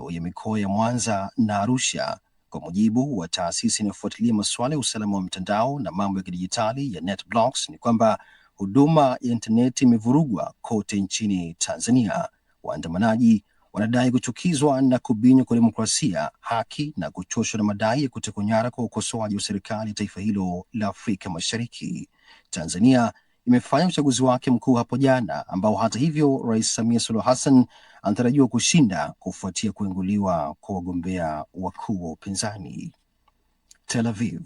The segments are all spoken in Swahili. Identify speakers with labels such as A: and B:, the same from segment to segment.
A: hiyo ya mikoa ya Mwanza na Arusha. Kwa mujibu wa taasisi inayofuatilia masuala ya usalama wa mtandao na mambo ya kidijitali ya NetBlocks, ni kwamba huduma ya intaneti imevurugwa kote nchini Tanzania. Waandamanaji wanadai kuchukizwa na kubinywa kwa demokrasia, haki na kuchoshwa na madai ya kutekwa nyara kwa ukosoaji wa serikali ya taifa hilo la Afrika Mashariki. Tanzania imefanya uchaguzi wake mkuu hapo jana, ambao hata hivyo Rais Samia Suluhu Hassan anatarajiwa kushinda kufuatia kuinguliwa kwa wagombea wakuu wa upinzani. Tel Aviv.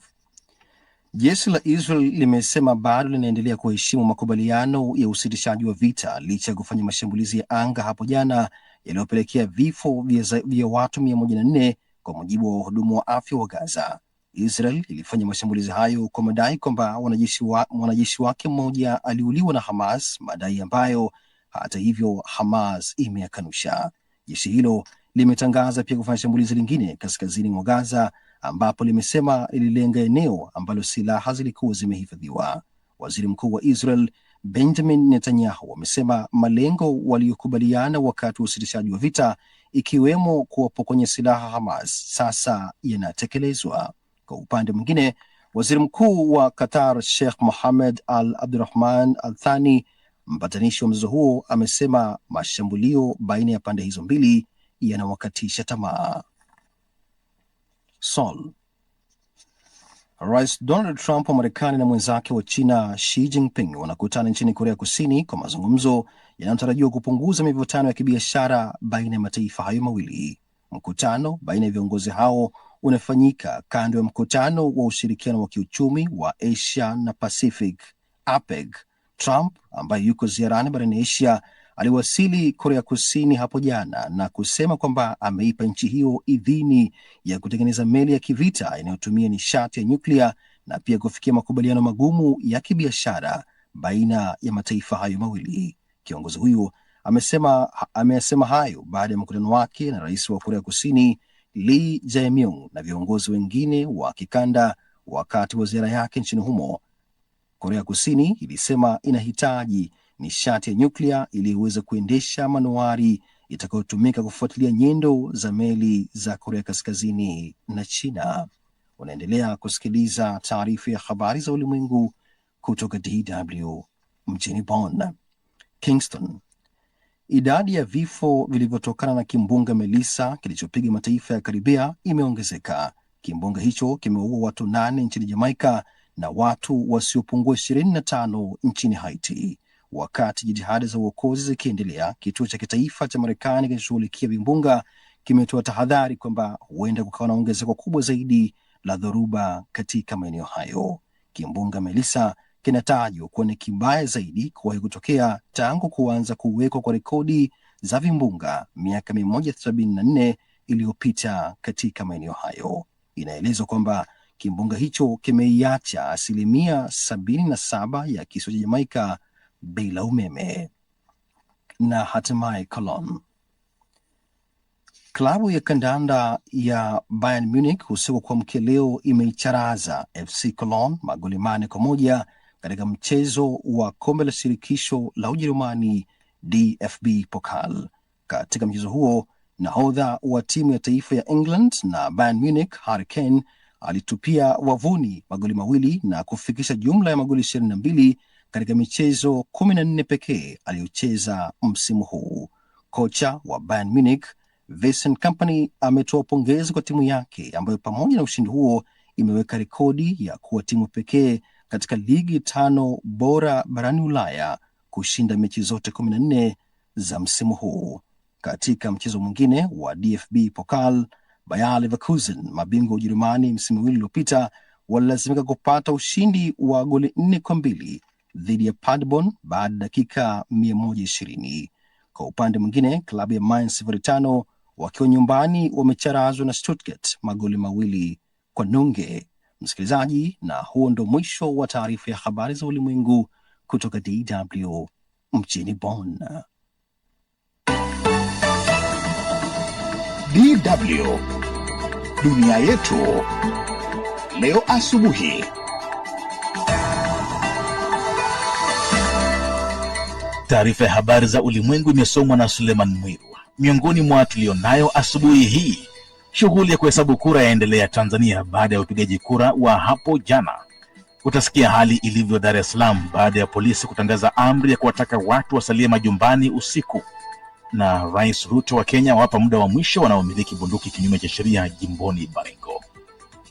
A: Jeshi la Israel limesema bado linaendelea kuheshimu makubaliano ya usitishaji wa vita licha ya kufanya mashambulizi ya anga hapo jana yaliyopelekea vifo vya watu 104 kwa mujibu wa wahudumu wa afya wa Gaza. Israel ilifanya mashambulizi hayo kwa madai kwamba mwanajeshi wake mmoja aliuliwa na Hamas, madai ambayo hata hivyo Hamas imeyakanusha. Jeshi hilo limetangaza pia kufanya shambulizi lingine kaskazini mwa Gaza, ambapo limesema lililenga eneo ambalo silaha zilikuwa zimehifadhiwa. Waziri Mkuu wa Israel Benjamin Netanyahu amesema malengo waliokubaliana wakati wa usitishaji wa vita, ikiwemo kuwapokonya silaha Hamas, sasa yanatekelezwa. Kwa upande mwingine, waziri mkuu wa Qatar Sheikh Mohammed Al Abdurrahman Al Thani, mpatanishi wa mzozo huo, amesema mashambulio baina ya pande hizo mbili yanawakatisha tamaa. Seoul. Rais Donald Trump wa Marekani na mwenzake wa China Xi Jinping wanakutana nchini Korea Kusini kwa mazungumzo yanayotarajiwa kupunguza mivutano ya kibiashara baina ya mataifa hayo mawili. Mkutano baina ya viongozi hao unafanyika kando ya mkutano wa ushirikiano wa kiuchumi wa Asia na Pacific, APEC. Trump ambaye yuko ziarani barani Asia aliwasili Korea Kusini hapo jana na kusema kwamba ameipa nchi hiyo idhini ya kutengeneza meli ya kivita inayotumia nishati ya nyuklia na pia kufikia makubaliano magumu ya kibiashara baina ya mataifa hayo mawili. Kiongozi huyu amesema hayo baada ya mkutano wake na rais wa Korea Kusini Lee Jae-myung na viongozi wengine wa kikanda wakati wa ziara yake nchini humo. Korea Kusini ilisema inahitaji nishati ya nyuklia ili iweze kuendesha manuari itakayotumika kufuatilia nyendo za meli za Korea Kaskazini na China. Unaendelea kusikiliza taarifa ya habari za ulimwengu kutoka DW mjini Bonn. Kingston. Idadi ya vifo vilivyotokana na kimbunga Melissa kilichopiga mataifa ya Karibia imeongezeka. Kimbunga hicho kimeua watu 8 nchini Jamaica na watu wasiopungua 25 nchini Haiti. Wakati jitihada za uokozi zikiendelea, kituo cha kitaifa cha Marekani kinachoshughulikia vimbunga kimetoa tahadhari kwamba huenda kukawa na ongezeko kubwa zaidi la dhoruba katika maeneo hayo. Kimbunga Melissa kinatajwa kuwa ni kibaya zaidi kuwahi kutokea tangu kuanza kuwekwa kwa rekodi za vimbunga miaka 174 iliyopita katika maeneo hayo. Inaelezwa kwamba kimbunga hicho kimeiacha 77% ya kisiwa cha Jamaika bila umeme. Na hatimaye Cologne. Klabu ya kandanda ya Bayern Munich usiku kwa mkia leo imeicharaza FC Cologne magoli 8-1 katika mchezo wa kombe la shirikisho la Ujerumani DFB Pokal. Katika mchezo huo, nahodha wa timu ya taifa ya England na Bayern Munich Harry Kane alitupia wavuni magoli mawili na kufikisha jumla ya magoli 22 katika michezo 14 pekee aliyocheza msimu huu. Kocha wa Bayern Munich Vincent Kompany ametoa pongezi kwa timu yake ambayo pamoja na ushindi huo imeweka rekodi ya kuwa timu pekee katika ligi 5 bora barani Ulaya kushinda mechi zote 14 za msimu huu. Katika mchezo mwingine wa DFB Pokal, Bayer Leverkusen, mabingwa Ujerumani msimu uliopita, walilazimika kupata ushindi wa goli 4-2 dhidi ya Paderborn baada ya dakika 120. Kwa upande mwingine, klabu ya Mainz 05 wakiwa nyumbani wamecharazwa na Stuttgart magoli 2-0. Msikilizaji, na huo ndo mwisho wa taarifa ya habari za ulimwengu kutoka DW mjini Bonn.
B: DW Dunia Yetu leo asubuhi.
C: Taarifa ya habari za ulimwengu imesomwa na Suleiman Mwiru. Miongoni mwa tulionayo asubuhi hii, shughuli ya kuhesabu kura yaendelea Tanzania baada ya upigaji kura wa hapo jana. Utasikia hali ilivyo Dar es Salaam baada ya polisi kutangaza amri ya kuwataka watu wasalie majumbani usiku. Na Rais Ruto wa Kenya wapa muda wa mwisho wanaomiliki bunduki kinyume cha sheria jimboni Baringo.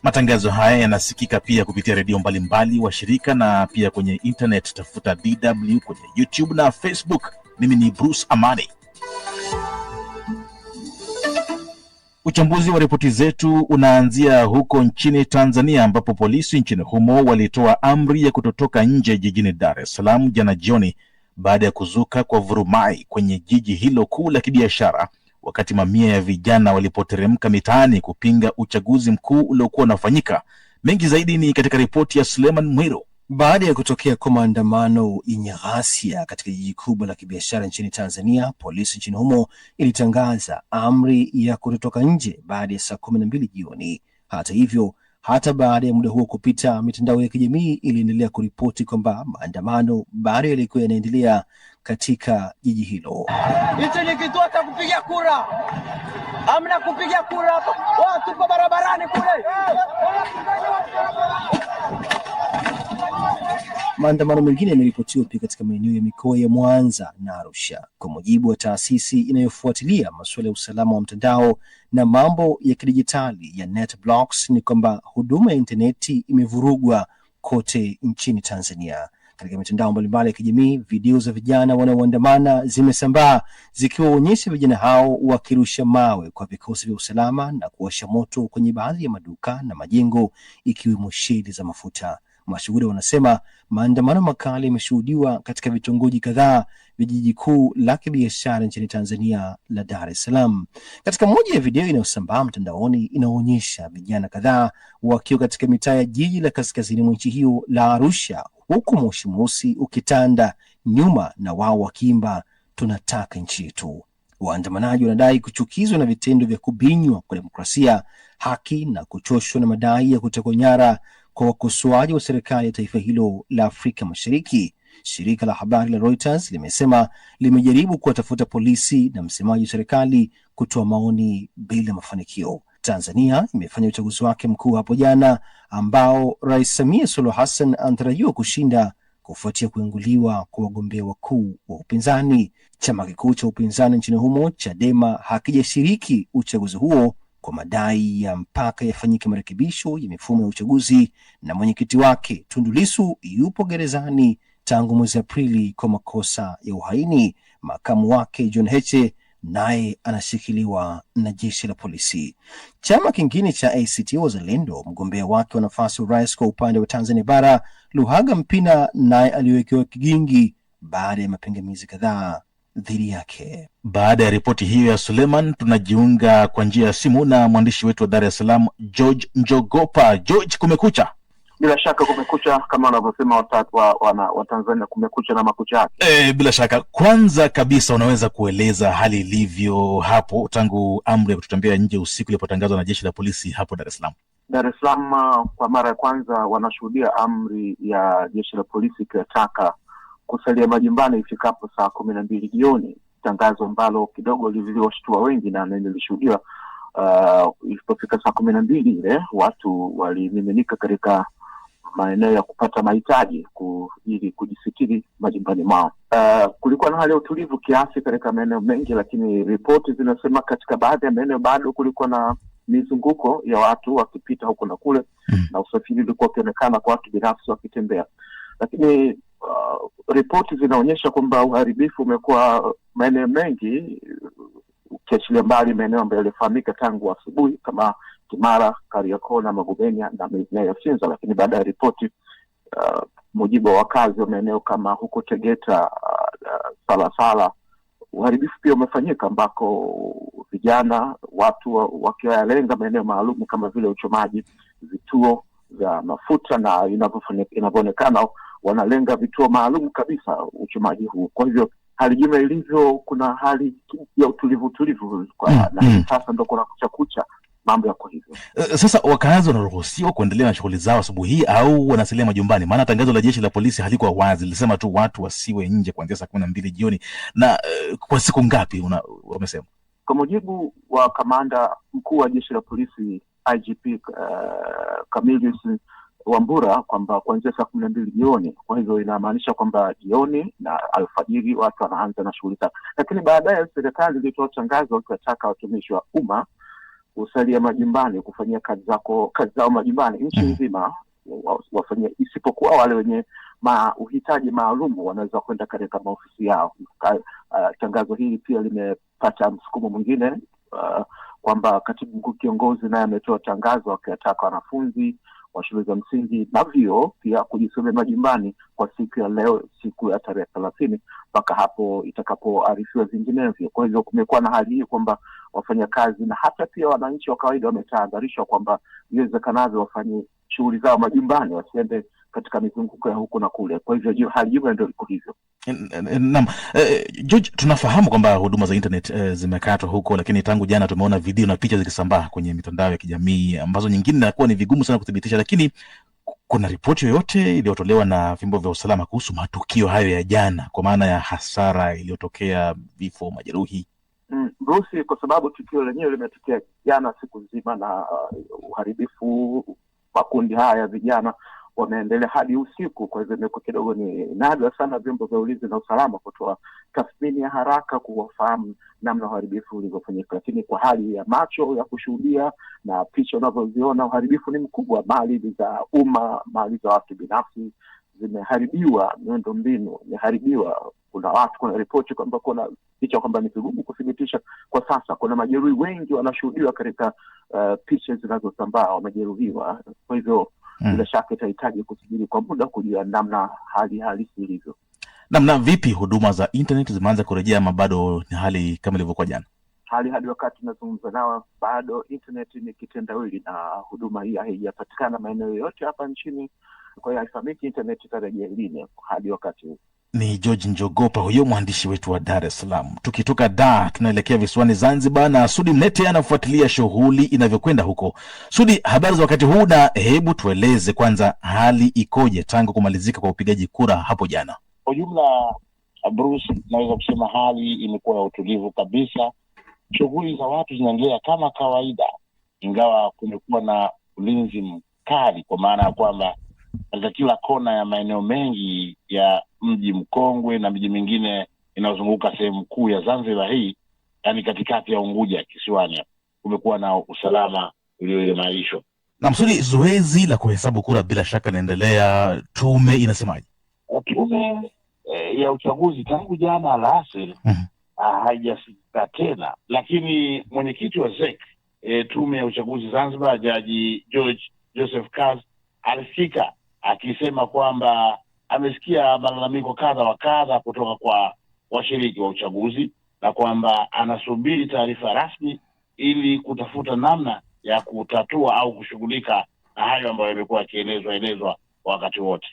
C: Matangazo haya yanasikika pia kupitia redio mbalimbali wa shirika na pia kwenye internet. Tafuta DW kwenye YouTube na Facebook. Mimi ni Bruce Amani. Uchambuzi wa ripoti zetu unaanzia huko nchini Tanzania, ambapo polisi nchini humo walitoa amri ya kutotoka nje jijini Dar es Salaam jana jioni baada ya kuzuka kwa vurumai kwenye jiji hilo kuu la kibiashara, wakati mamia ya vijana walipoteremka mitaani kupinga uchaguzi mkuu uliokuwa unafanyika. Mengi zaidi ni katika ripoti ya Suleiman Mwiro.
A: Baada ya kutokea kwa maandamano yenye ghasia katika jiji kubwa la kibiashara nchini Tanzania, polisi nchini humo ilitangaza amri ya kutotoka nje baada ya saa 12 jioni. Hata hivyo, hata baada ya muda huo kupita, mitandao ya kijamii iliendelea kuripoti kwamba maandamano bado yalikuwa yanaendelea katika jiji hilo.
D: Hicho ni kituo cha kupiga kura. Hamna kupiga kura hapa. Watu kwa barabarani kule.
A: Maandamano mengine yameripotiwa pia katika maeneo ya mikoa ya Mwanza na Arusha. Kwa mujibu wa taasisi inayofuatilia masuala ya usalama wa mtandao na mambo ya kidijitali ya NetBlocks, ni kwamba huduma ya intaneti imevurugwa kote nchini Tanzania. Katika mitandao mbalimbali ya kijamii, video za vijana wanaoandamana zimesambaa zikiwaonyesha vijana hao wakirusha mawe kwa vikosi vya usalama na kuwasha moto kwenye baadhi ya maduka na majengo, ikiwemo sheli za mafuta. Mashuhuda wanasema maandamano makali yameshuhudiwa katika vitongoji kadhaa vya jiji kuu la kibiashara nchini Tanzania la Dar es Salaam. Katika moja ya video inayosambaa mtandaoni, inaonyesha vijana kadhaa wakiwa katika mitaa ya jiji la kaskazini mwa nchi hiyo la Arusha, huku moshi mweusi ukitanda nyuma na wao wakiimba tunataka nchi yetu. Waandamanaji wanadai kuchukizwa na vitendo vya kubinywa kwa demokrasia, haki na kuchoshwa na madai ya kutekwa nyara kwa wakosoaji wa serikali ya taifa hilo la Afrika Mashariki. Shirika la habari la Reuters limesema limejaribu kuwatafuta polisi na msemaji wa serikali kutoa maoni bila mafanikio. Tanzania imefanya uchaguzi wake mkuu hapo jana, ambao Rais Samia Suluhu Hassan anatarajiwa kushinda kufuatia kuinguliwa kwa wagombea wakuu wa upinzani. Chama kikuu cha upinzani nchini humo, Chadema, hakijashiriki uchaguzi huo kwa madai ya mpaka yafanyike marekebisho ya mifumo ya uchaguzi, na mwenyekiti wake Tundu Lissu yupo gerezani tangu mwezi Aprili kwa makosa ya uhaini. Makamu wake John Heche naye anashikiliwa na jeshi la polisi. Chama kingine cha ACT Wazalendo, mgombea wake wa nafasi ya urais kwa upande wa Tanzania Bara, Luhaga Mpina, naye aliwekewa kigingi baada ya mapingamizi kadhaa dhidi yake.
C: Baada ya ripoti hiyo ya Suleiman, tunajiunga kwa njia ya simu na mwandishi wetu wa Dar es Salaam, George Njogopa. George, kumekucha.
E: Bila shaka kumekucha, kama wanavyosema wa Tanzania, kumekucha na makucha yake.
C: Bila shaka. Kwanza kabisa, unaweza kueleza hali ilivyo hapo tangu amri ya kutotembea nje usiku ilipotangazwa na jeshi la polisi hapo Dar es Salaam?
E: Dar es Salaam kwa mara ya kwanza wanashuhudia amri ya jeshi la polisi ikitaka kusalia majumbani ifikapo saa 12 jioni, tangazo ambalo kidogo liliwashtua wengi na lilishuhudiwa ilipofika saa 12 ile watu walimiminika katika maeneo ya kupata mahitaji ili kujisitiri majumbani mwao. Kulikuwa na hali ya utulivu kiasi katika maeneo mengi, lakini ripoti zinasema katika baadhi ya maeneo bado kulikuwa na mizunguko ya watu wakipita huko na kule, na usafiri ulikuwa ukionekana kwa watu binafsi wakitembea. Lakini ripoti zinaonyesha kwamba uharibifu umekuwa maeneo mengi, ukiachilia mbali maeneo ambayo yalifahamika tangu asubuhi kama Kimara, Kariakoo na Magubeni na maeneo ya Sinza. Lakini baada ya ripoti mujibu wa wakazi wa maeneo kama huko Tegeta, Salasala, uharibifu pia umefanyika ambako vijana watu wakiwa yalenga maeneo maalum kama vile uchomaji vituo vya mafuta, na inavyoonekana wanalenga vituo maalum kabisa uchomaji huu. Kwa hivyo hali jumla ilivyo, kuna hali ya utulivu na sasa ndio kuna kucha mambo yako hivyo.
C: Sasa wakazi wanaruhusiwa kuendelea na shughuli zao asubuhi hii au wanasalia majumbani? Maana tangazo la jeshi la polisi halikuwa wazi, lilisema tu watu wasiwe nje kuanzia saa 12 jioni. Na kwa siku ngapi wamesema?
E: Kwa mujibu wa kamanda mkuu wa jeshi la polisi IGP Camillus Wambura kwamba kuanzia saa 12 jioni, kwa hivyo inamaanisha kwamba jioni na alfajiri watu wanaanza na shughuli zao. Lakini baadaye serikali ilitoa tangazo ikiwataka watumishi wa umma kusalia majumbani kufanyia kazi zao majumbani nchi nzima, wafanyia isipokuwa wale wenye uhitaji maalum wanaweza kwenda katika maofisi yao. Tangazo hili pia limepata msukumo mwingine kwamba katibu mkuu kiongozi naye ametoa tangazo akiwataka wanafunzi wa shule za msingi na vyuo pia kujisomea majumbani kwa siku ya leo, siku ya tarehe 30 mpaka hapo itakapoarifiwa vinginevyo. Kwa hivyo kumekuwa na hali hii kwamba wafanyakazi na hata pia wananchi wa kawaida wametahadharishwa kwamba iwezekanavyo wafanye shughuli zao majumbani, wasiende katika mizunguko ya huku na kule. Kwa hivyo hali hiyo ndio iko hivyo.
C: Naam, George, tunafahamu kwamba huduma za internet zimekatwa huko, lakini tangu jana tumeona video na picha zikisambaa kwenye mitandao ya kijamii ambazo nyingine inakuwa ni vigumu sana kudhibitisha, lakini kuna ripoti yoyote iliyotolewa na vyombo vya usalama kuhusu matukio hayo ya jana, kwa maana ya hasara iliyotokea, vifo, majeruhi?
E: Bruce, kwa sababu tukio lenyewe limetokea jana siku nzima na uharibifu, makundi haya ya vijana wameendelea hadi usiku. Kwa hivyo imekuwa kidogo ni nadra sana vyombo vya ulinzi na usalama kutoa tathmini ya haraka kuwafahamu namna uharibifu ulivyofanyika, lakini kwa hali ya macho ya kushuhudia na picha unavyoziona, uharibifu ni mkubwa. Mali za umma, mali za watu binafsi zimeharibiwa, miundombinu imeharibiwa. Kuna ripoti kwamba kuna picha kwamba ni vigumu kudhibitisha kwa sasa. Kuna majeruhi wengi wanashuhudiwa katika picha zinazosambaa wamejeruhiwa. Kwa hivyo bila shaka itahitaji kusubiri kwa muda kujua namna hali halisi ilivyo.
C: Namna vipi huduma za internet zimeanza kurejea ama bado ni hali kama ilivyokuwa jana?
E: Hadi wakati tunazungumza nao bado internet ni kitendawili na huduma hii haijapatikana maeneo yote hapa nchini. Kwa hiyo haifahamiki internet itarejea lini hadi wakati huu.
C: Ni George Njogopa huyo, mwandishi wetu wa Dar es Salaam. Tukitoka Dar tunaelekea visiwani Zanzibar na Sudi Mnete anafuatilia shughuli inavyokwenda huko. Sudi, habari za wakati huu, na hebu tueleze kwanza hali ikoje tangu kumalizika kwa upigaji kura hapo jana?
F: Kwa jumla, Bruce, naweza kusema hali imekuwa ya utulivu kabisa. Shughuli za watu zinaendelea kama kawaida, ingawa kumekuwa na ulinzi mkali, kwa maana ya kwamba katika kila kona ya maeneo mengi ya mji mkongwe na miji mingine inayozunguka sehemu kuu ya Zanzibar hii, yani katikati ya Unguja kisiwani, kumekuwa na usalama ulioimarishwa.
C: Na Msudi, zoezi la kuhesabu kura bila shaka linaendelea, tume inasemaje?
F: Tume ya uchaguzi tangu jana alasiri haijasikika tena, lakini mwenyekiti wa ZEC, tume ya uchaguzi Zanzibar, Jaji George Joseph Kaz, alisikika akisema kwamba amesikia malalamiko kadha wa kadha kutoka kwa washiriki wa uchaguzi na kwamba anasubiri taarifa rasmi ili kutafuta namna ya kutatua au kushughulika na hayo ambayo yamekuwa yakielezwa wakati wote.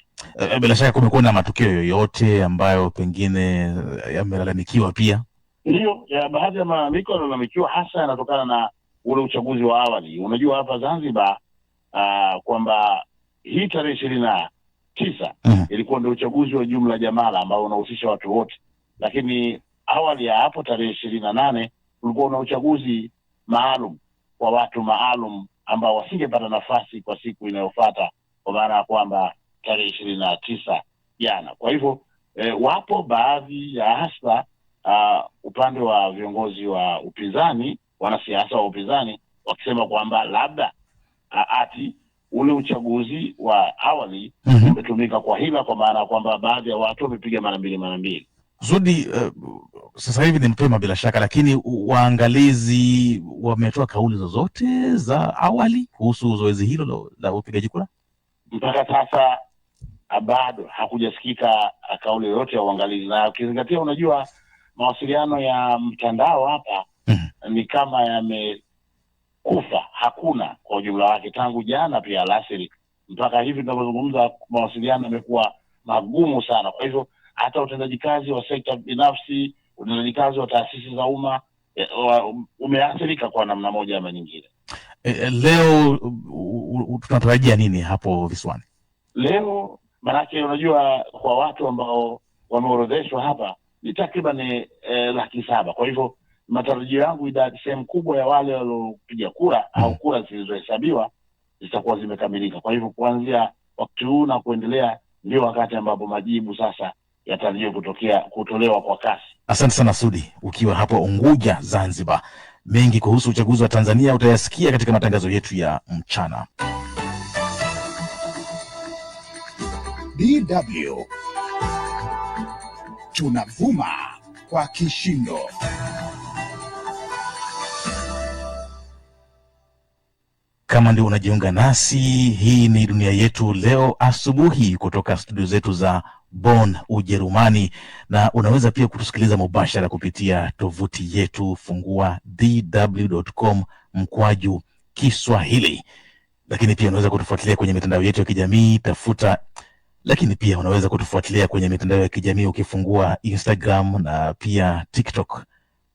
C: Bila shaka kumekuwa na matukio yoyote ambayo pengine yamelalamikiwa pia?
F: Ndio, ya baadhi ya malalamiko yanalalamikiwa hasa yanatokana na ule uchaguzi wa awali. Unajua hapa Zanzibar kwamba hii tarehe 29 ilikuwa ndio uchaguzi wa jumla jamala ambao unahusisha watu wote, lakini awali ya hapo tarehe 28 ulikuwa una uchaguzi maalum kwa watu maalum ambao wasingepata nafasi kwa siku inayofuata, kwa maana ya kwamba tarehe 29 jana. Kwa hivyo wapo baadhi ya hasa upande wa viongozi wa upinzani, wanasiasa wa upinzani, wakisema kwamba labda ati ule uchaguzi wa awali umetumika kwa hila, kwa maana kwamba baadhi ya watu wamepiga mara mbili.
C: Zudi, sasa hivi ni mapema bila shaka, lakini waangalizi wametoa kauli zozote za awali kuhusu zoezi hilo la upigaji kura?
F: Mpaka sasa bado hakujasikika kauli yoyote ya uangalizi, na ukizingatia, unajua mawasiliano ya mtandao hapa ni kama yamekufa, hakuna kwa ujumla wake tangu jana pia alasiri mpaka hivi tunavyozungumza. Mawasiliano yamekuwa magumu sana. Kwa hivyo hata utendaji kazi wa sekta binafsi, utendaji kazi wa taasisi za umma umeathirika kwa namna moja ama nyingine.
C: Leo tunatarajia nini hapo visiwani?
F: Leo manake unajua kwa watu ambao wameorodheshwa hapa ni takriban 700,000. Kwa hivyo matarajio yangu idadi sehemu kubwa ya wale waliopiga kura au kura zilizohesabiwa zitakuwa zimekamilika. Kwa hivyo kuanzia wakati huu na kuendelea ndio wakati ambapo majibu sasa yatarajiwa kutolewa kwa kasi.
C: Asante sana Sudi, ukiwa hapo Unguja, Zanzibar. Mengi kuhusu uchaguzi wa Tanzania utayasikia katika matangazo yetu ya mchana.
B: DW tunavuma kwa kishindo.
C: Kama ndio unajiunga nasi, hii ni Dunia Yetu Leo asubuhi kutoka studio zetu za Bonn, Ujerumani, na unaweza pia kutusikiliza mubashara kupitia tovuti yetu, fungua dw.com/Kiswahili. Lakini pia unaweza kutufuatilia kwenye mitandao yetu ya kijamii, ukifungua Instagram na pia TikTok.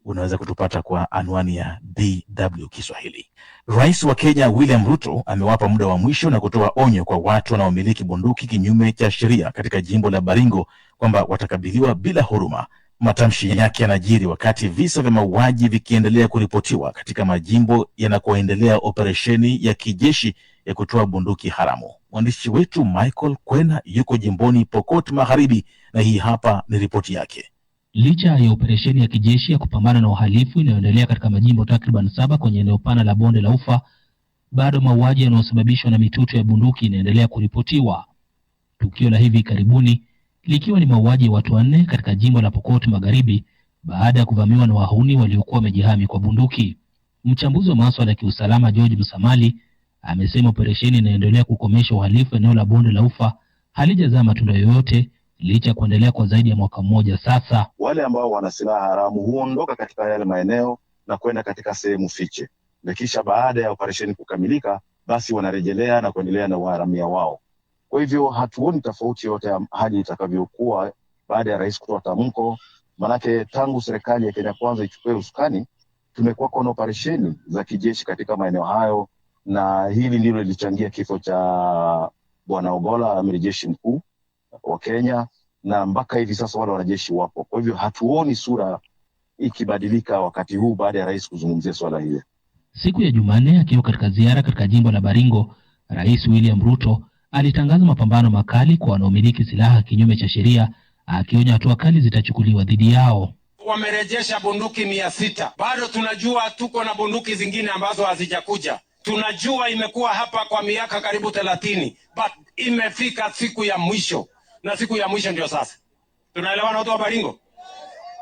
C: Unaweza kutupata kwa anwani ya DW Kiswahili. Rais wa Kenya William Ruto amewapa muda wa mwisho na kutoa onyo kwa watu wanaomiliki bunduki kinyume cha sheria katika jimbo la Baringo kwamba watakabiliwa bila huruma. Matamshi yake yanajiri wakati visa vya mauaji vikiendelea kuripotiwa katika majimbo yanakoendelea operesheni ya kijeshi ya kutoa bunduki haramu. Mwandishi wetu Michael Kwena yuko jimboni Pokot Magharibi na hii hapa ni ripoti yake.
G: Licha ya operesheni ya kijeshi ya kupambana na uhalifu inayoendelea katika majimbo takriban 7 kwenye eneo pana la Bonde la Ufa, bado mauaji yanayosababishwa na mitutu ya bunduki inaendelea kuripotiwa. Tukio la hivi karibuni likiwa ni mauaji ya watu 4 katika jimbo la Pokot Magharibi baada ya kuvamiwa na wahuni waliokuwa wamejihami kwa bunduki. Mchambuzi wa masuala ya kiusalama George Musamali amesema operesheni inaendelea kukomesha uhalifu eneo la Bonde la Ufa halijazaa matunda yoyote licha kuendelea kwa zaidi ya mwaka mmoja sasa.
H: Wale ambao wana silaha haramu huondoka katika yale maeneo na kwenda katika sehemu fiche, na kisha baada ya operesheni kukamilika basi wanarejelea na kuendelea na uharamia wao. Kwa hivyo hatuoni tofauti yote hadi itakavyokuwa baada ya rais kutoa tamko. Manake tangu serikali ya Kenya Kwanza ichukue usukani tumekuwa kwa operesheni za kijeshi katika maeneo hayo, na hili ndilo lilichangia kifo cha Bwana Ogolla, amiri jeshi mkuu wa Kenya, na mpaka hivi sasa wale wanajeshi wapo. Kwa hivyo hatuoni sura ikibadilika wakati huu baada ya rais kuzungumzia swala hili.
G: Siku ya Jumanne akiwa katika ziara katika jimbo la Baringo, Rais William Ruto alitangaza mapambano makali kwa wanaomiliki silaha kinyume cha sheria, akionya hatua kali zitachukuliwa dhidi yao.
I: Wamerejesha bunduki 600. Bado tunajua tuko na bunduki zingine ambazo hazijakuja. Tunajua imekuwa hapa kwa miaka karibu 30, but imefika siku ya mwisho. Na siku ya mwisho ndio sasa. Tunaelewana watu wa Baringo?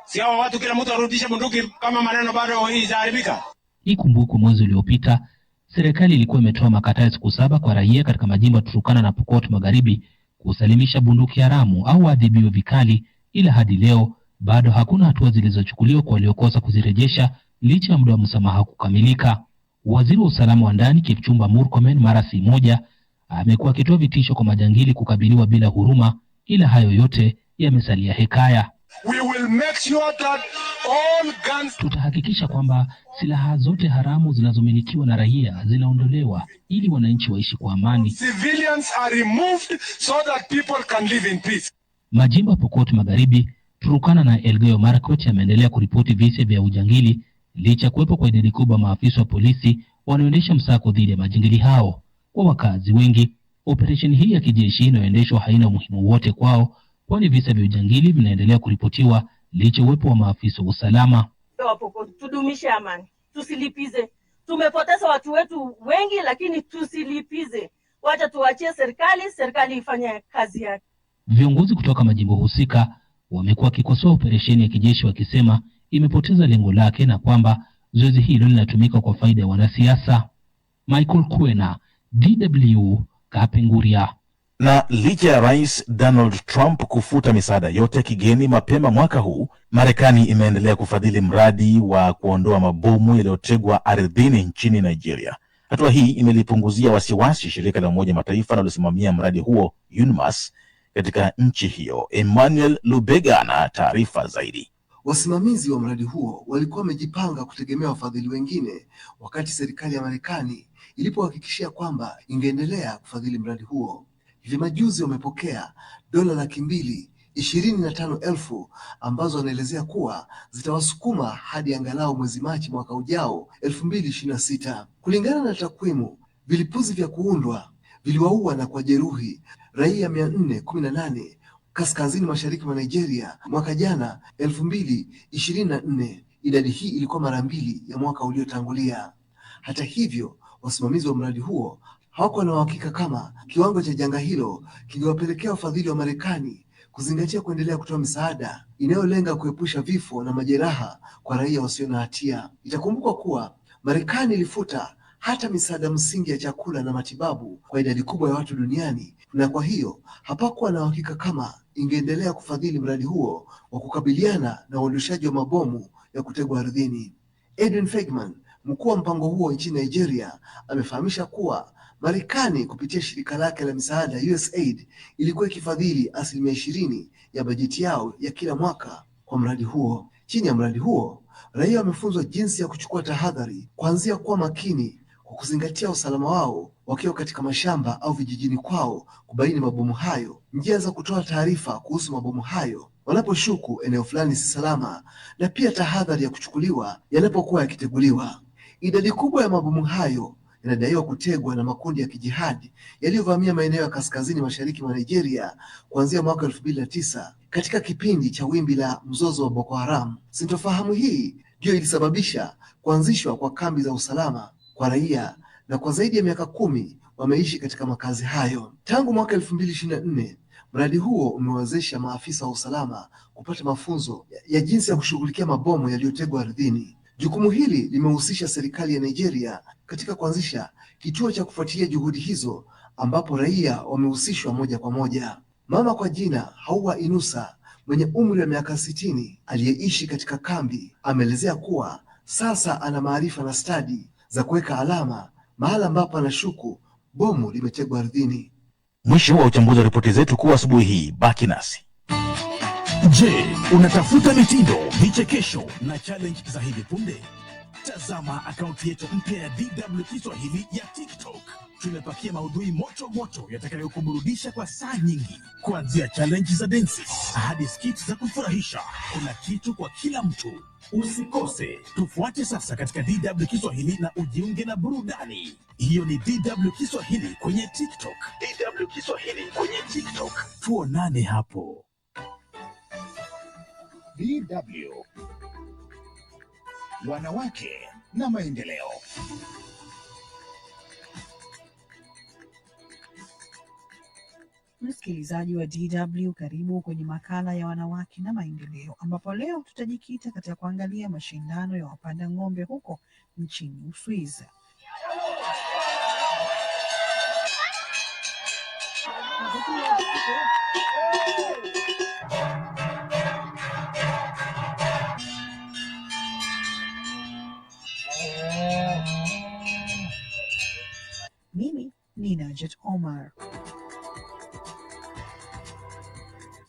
I: Si hao watu kila mtu arudishe bunduki kama maneno bado haijaharibika.
G: Ikumbukwe mwezi uliopita serikali ilikuwa imetoa makataa siku 7 kwa raia katika majimbo Turkana na Pokot Magharibi kusalimisha bunduki haramu au adhibiwe vikali, ila hadi leo bado hakuna hatua zilizochukuliwa kwa waliokosa kuzirejesha licha ya muda wa msamaha kukamilika. Waziri wa usalama wa ndani Kipchumba Murkomen mara si moja amekuwa akitoa vitisho kwa majangili kukabiliwa bila huruma, ila hayo yote yamesalia hekaya.
I: We will make sure that all guns...
G: Tutahakikisha kwamba silaha zote haramu zinazomilikiwa na raia zinaondolewa ili wananchi waishi kwa amani.
I: Civilians are removed so that people can live in peace.
G: Majimbo ya Pokot Magharibi, Turkana na Elgeyo Marakwet yameendelea kuripoti visa vya ujangili licha kuwepo kwa idadi kubwa maafisa wa polisi wanaoendesha msako dhidi ya majangili hao. Kwa wakazi wengi, operesheni hii ya kijeshi inayoendeshwa haina umuhimu wote kwao, kwani visa vya ujangili vinaendelea kuripotiwa licha uwepo wa maafisa wa usalama.
J: Tudumishe amani, tusilipize. Tumepoteza watu wetu wengi, lakini tusilipize. Wacha tuachie serikali ifanye kazi yake.
G: Viongozi kutoka majimbo husika wamekuwa wakikosoa operesheni ya kijeshi wakisema imepoteza lengo lake na kwamba zoezi hilo linatumika kwa faida ya wanasiasa. Michael Kwena, DW, Kapenguria.
C: Na licha ya Rais Donald Trump kufuta misaada yote kigeni mapema mwaka huu, Marekani imeendelea kufadhili mradi wa kuondoa mabomu yaliyotegwa ardhini nchini Nigeria. Hatua hii imelipunguzia wasiwasi shirika la Umoja Mataifa linalosimamia mradi huo UNMAS katika nchi hiyo. Emmanuel Lubega na taarifa zaidi.
K: Wasimamizi wa mradi huo walikuwa wamejipanga kutegemea wafadhili wengine wakati serikali ya Marekani ilipohakikishia kwamba ingeendelea kufadhili mradi huo. Hivi majuzi wamepokea $200 million 25,000 ambazo anaelezea kuwa zitawasukuma hadi angalau mwezi Machi mwaka ujao 2026. Kulingana na takwimu, vilipuzi vya kuundwa viliwaua na kujeruhi raia 418 kaskazini mashariki mwa Nigeria mwaka jana 2024. Idadi hii ilikuwa mara 2 ya mwaka uliotangulia. Hata hivyo, wasimamizi wa mradi huo hawakuwa na uhakika kama kiwango cha janga hilo kingewapelekea wafadhili wa Marekani kuzingatia kuendelea kutoa misaada inayolenga kuepusha vifo na majeraha kwa raia wasio na hatia. Itakumbukwa kuwa Marekani ilifuta hata misaada msingi ya chakula na matibabu kwa idadi kubwa ya watu duniani, na kwa hiyo hapakuwa na uhakika kama ingeendelea kufadhili mradi huo wa kukabiliana na uondoshaji wa mabomu ya kutegwa ardhini. Edwin Fegman, mkuu wa mpango huo nchini Nigeria, amefahamisha kuwa Marekani kupitia shirika lake la misaada USAID ilikuwa ikifadhili 20% ya bajeti yao ya kila mwaka kwa mradi huo. Chini ya mradi huo, raia wamefunzwa jinsi ya kuchukua tahadhari, kuanzia kuwa makini kwa kuzingatia usalama wao wakiwa katika mashamba au vijijini kwao, kubaini mabomu hayo, njia za kutoa taarifa kuhusu mabomu hayo wanaposhuku eneo fulani si salama, na pia tahadhari ya kuchukuliwa yanapokuwa yakiteguliwa. Idadi kubwa ya mabomu hayo yanadaiwa kutegwa na makundi ya kijihadi yaliyovamia maeneo ya kaskazini mashariki mwa Nigeria kuanzia mwaka 2009 katika kipindi cha wimbi la mzozo wa Boko Haram. Sintofahamu hii ndio ilisababisha kuanzishwa kwa kambi za usalama kwa raia, na kwa zaidi ya miaka 10 wameishi katika makazi hayo. Tangu mwaka 2024, mradi huo umewezesha maafisa wa usalama kupata mafunzo ya jinsi ya kushughulikia mabomu yaliyotegwa ardhini. Jukumu hili limehusisha serikali ya Nigeria katika kuanzisha kituo cha kufuatilia juhudi hizo, ambapo raia wamehusishwa moja kwa moja. Mama kwa jina Hauwa Inusa mwenye umri wa miaka 60 aliyeishi katika kambi ameelezea kuwa sasa ana maarifa na stadi za kuweka alama mahala ambapo anashuku bomu limetegwa ardhini.
C: Mwisho wa uchambuzi wa ripoti zetu kwa asubuhi hii. Baki nasi.
B: Je, unatafuta mitindo, vichekesho na challenge za hivi punde? Tazama akaunti yetu mpya ya DW Kiswahili ya TikTok. Tumepakia maudhui moto moto yatakayokuburudisha kwa saa nyingi, kuanzia challenge za densi hadi skits za kufurahisha. Kuna kitu kwa kila mtu. Usikose, tufuate sasa katika DW Kiswahili na ujiunge na burudani. Hiyo ni DW Kiswahili kwenye TikTok. DW Kiswahili kwenye TikTok. Tuonane hapo.
L: DW Wanawake na Maendeleo.
M: Msikilizaji wa DW, karibu kwenye makala ya wanawake na maendeleo, ambapo leo tutajikita katika kuangalia mashindano ya wapanda ng'ombe huko nchini Uswizi. Mimi ni Najat Omar.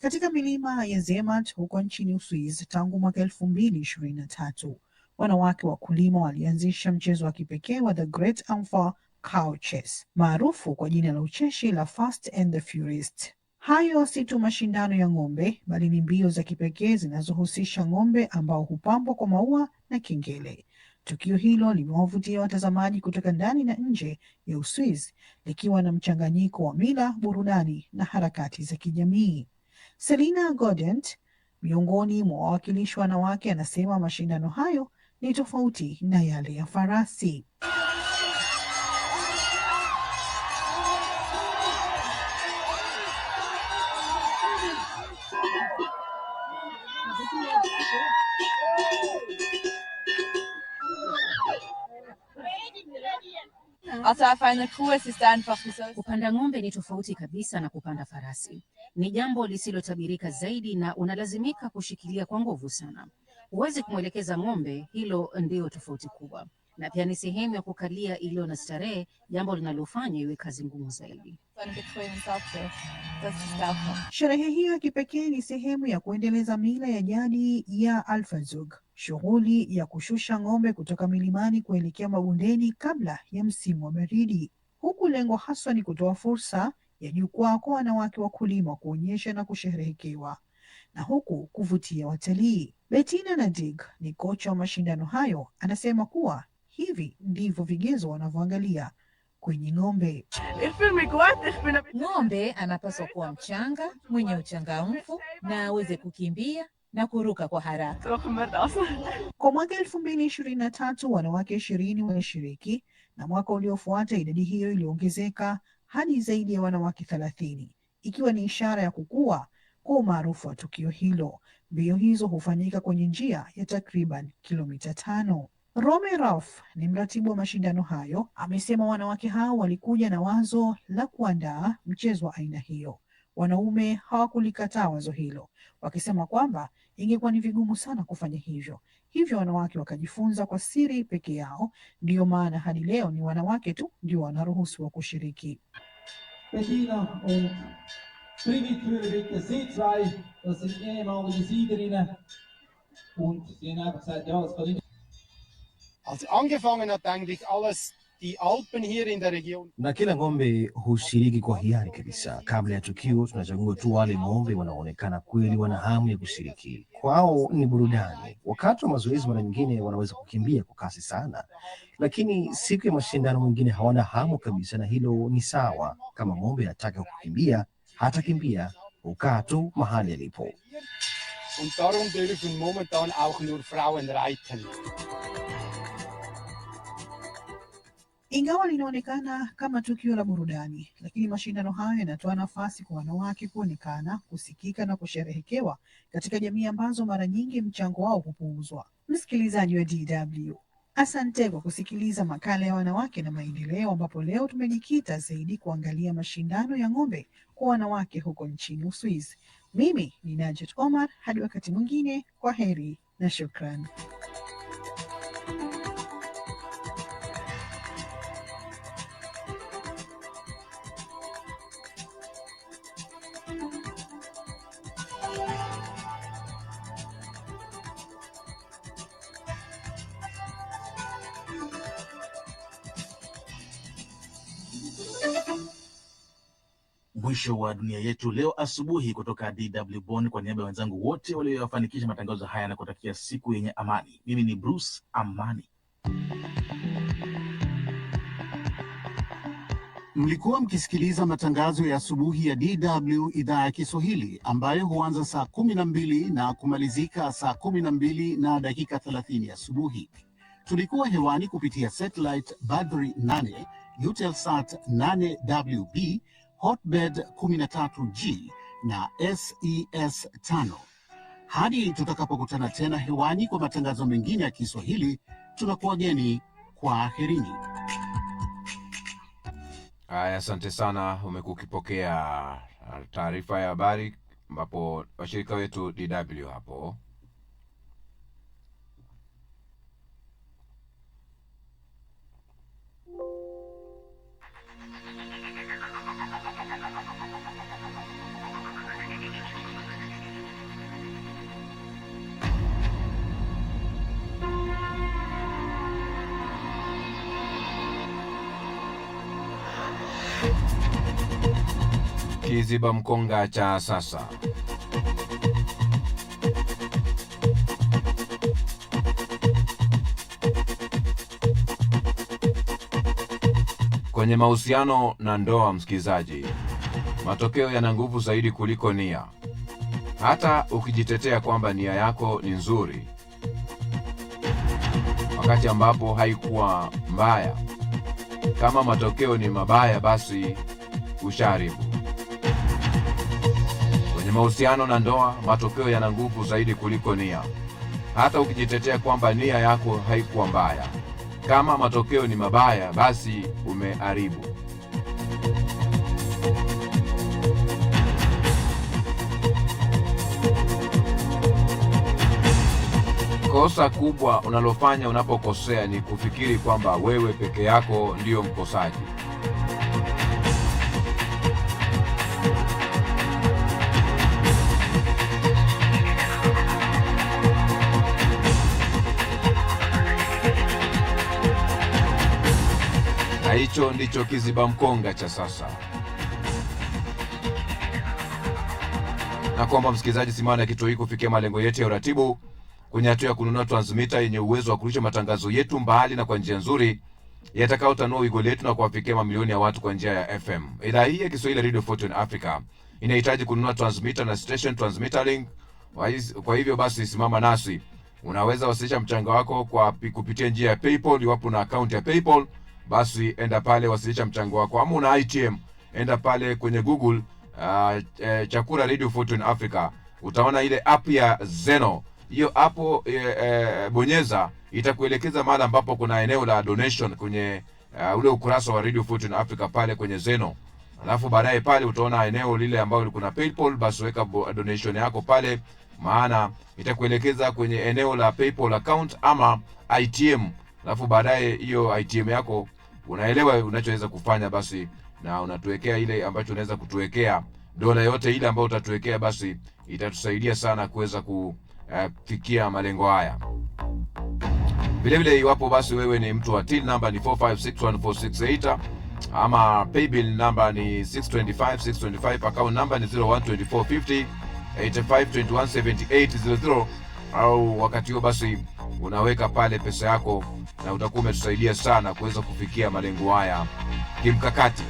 M: Katika milima ya Zermatt huko nchini Uswizi tangu mwaka 2023, wanawake wakulima walianzisha mchezo wa kipekee wa The Great Amphar Cow Chase, maarufu kwa jina la ucheshi la Fast and the Furious. Hayo si tu mashindano ya ng'ombe, bali ni mbio za kipekee zinazohusisha ng'ombe ambao hupambwa kwa maua na kengele. Tukio hilo limewavutia watazamaji kutoka ndani na nje ya Uswizi, likiwa na mchanganyiko wa mila, burudani na harakati za kijamii. Selina Godent, miongoni mwa wawakilishi wanawake, anasema mashindano hayo ni tofauti na yale ya farasi.
N: Kupanda ng'ombe ni tofauti kabisa na kupanda farasi. Ni jambo lisilotabirika zaidi na unalazimika kushikilia kwa nguvu sana. Huwezi kumwelekeza ng'ombe, hilo ndio tofauti kubwa. Na pia ni sehemu ya kukalia iliyo na starehe, jambo linalofanya iwe kazi ngumu zaidi.
M: Sherehe hiyo ya kipekee ni sehemu ya kuendeleza mila ya jadi ya Alfazug, shughuli ya kushusha ng'ombe kutoka milimani kuelekea mabondeni kabla ya msimu wa baridi, huku lengo haswa ni kutoa fursa ya jukwaa kwa wanawake wakulima kuonyesha na kusherehekewa. na huku kuvutia watalii. Bettina Nadig ni kocha wa mashindano hayo, anasema kuwa hivi ndivyo vigezo wanavyoangalia kwenye ng'ombe.
O: Ng'ombe anapaswa kuwa mchanga, mwenye uchangamfu na aweze kukimbia na kuruka kwa haraka.
M: Kwa mwaka 2023 wanawake 20 walishiriki, na mwaka uliofuata idadi hiyo iliongezeka hadi zaidi ya wanawake 30, ikiwa ni ishara ya kukua kwa umaarufu wa tukio hilo. Mbio hizo hufanyika kwenye njia ya takriban kilomita 5. Rome Rauf ni mratibu wa mashindano hayo, amesema wanawake hao walikuja na wazo la kuandaa mchezo wa aina hiyo. Wanaume hawakulikataa wazo hilo, wakisema kwamba ingekuwa ni vigumu sana kufanya hivyo wanawake wakajifunza kwa siri peke yao. Ndiyo maana hadi leo ni wanawake tu ndio wanaruhusiwa kushiriki.
P: Bettina und Brigitte führen bitte Sie zwei, das sind ehemalige Siegerinnen, und die haben einfach gesagt, ja, es kann nicht.
Q: Als angefangen hat eigentlich alles die Alpen hier in der Region.
A: Na kila ng'ombe hushiriki kwa hiari kabisa. Kabla ya tukio, tunachagua tu wale ng'ombe wanaoonekana kweli wana hamu ya kushiriki. Kwao ni burudani. Wakati wa mazoezi, mara nyingine wanaweza kukimbia kwa kasi sana, lakini siku ya mashindano mwingine hawana hamu kabisa, na hilo ni sawa. Kama ng'ombe anataka kukimbia, hatakimbia, hukaa tu mahali alipo.
Q: Und darum dürfen momentan auch nur Frauen reiten.
M: Ingawa linaonekana kama tukio la burudani, lakini mashindano hayo yanatoa nafasi kwa wanawake kuonekana, kusikika na kusherehekewa katika jamii ambazo mara nyingi mchango wao hupuuzwa. Msikilizaji wa DW, asante kwa kusikiliza makala ya wanawake na maendeleo, ambapo leo tumejikita zaidi kuangalia mashindano ya ng'ombe kwa wanawake huko nchini Uswizi. Mimi ni Najet Omar, hadi wakati mwingine, kwa heri na shukran.
C: Mwisho wa dunia yetu leo asubuhi kutoka DW Bonn. Kwa niaba ya wenzangu wote waliofanikisha matangazo haya na kutakia siku yenye amani, mimi ni Bruce Amani.
R: Mlikuwa mkisikiliza matangazo ya asubuhi ya DW idhaa ya Kiswahili, ambayo huanza saa 12 na kumalizika saa 12 na dakika 30 asubuhi. Tulikuwa hewani kupitia satellite Badri 8, Eutelsat 8WB, Hotbird 13G na SES 5. Hadi tutakapokutana tena hewani kwa matangazo mengine ya Kiswahili, tunakuwageni kwa aherini.
S: Haya, asante sana. Umekuwa ukipokea taarifa ya habari, ambapo washirika wetu DW hapo Kiziba mkonga cha sasa. Kwenye mahusiano na ndoa, msikizaji, matokeo yana nguvu zaidi kuliko nia. Hata ukijitetea kwamba nia yako ni nzuri, wakati ambapo haikuwa mbaya, kama matokeo ni mabaya, basi usharibu. Kwenye mahusiano na ndoa, matokeo yana nguvu zaidi kuliko nia. Hata ukijitetea kwamba nia yako haikuwa mbaya, kama matokeo ni mabaya, basi umeharibu. Kosa kubwa unalofanya unapokosea ni kufikiri kwamba wewe peke yako ndiyo mkosaji. Na hicho ndicho kiziba mkonga cha sasa. na kwamba msikilizaji, simama na kituo hiki kufikia malengo yetu ya uratibu kwenye hatua ya kununua transmitter yenye uwezo wa kurusha matangazo yetu mbali na kwa njia nzuri yatakayotanua wigo letu na kuwafikia mamilioni ya watu kwa njia ya FM. Idhaa hii ya Kiswahili Radio Fortune Africa inahitaji kununua transmitter na station transmitter link. Kwa hivyo basi simama nasi. Unaweza wasilisha mchango wako kwa kupitia njia ya PayPal. Iwapo na account ya PayPal, basi enda pale wasilisha mchango wako. Ama una ITM, enda pale kwenye Google Chakula Radio Fortune Africa. Utaona ile app ya Zeno. Hiyo hapo bonyeza, itakuelekeza mahali ambapo kuna eneo la donation kwenye ule ukurasa wa Radio Fortune Africa pale kwenye Zeno. Alafu baadaye pale utaona eneo lile ambalo kuna PayPal, basi weka donation yako pale, maana itakuelekeza kwenye eneo la PayPal account ama ITM. Alafu baadaye hiyo ITM yako unaelewa unachoweza kufanya, basi na unatuwekea ile ambacho unaweza kutuwekea. Dola yote ile ambayo utatuwekea basi itatusaidia sana kuweza kufikia malengo haya. Vile vile iwapo basi wewe ni mtu wa till number ni 45614668 ama paybill number ni 625 account number ni 01245085217800, au wakati huo basi unaweka pale pesa yako na utakuwa umetusaidia sana kuweza kufikia malengo haya kimkakati.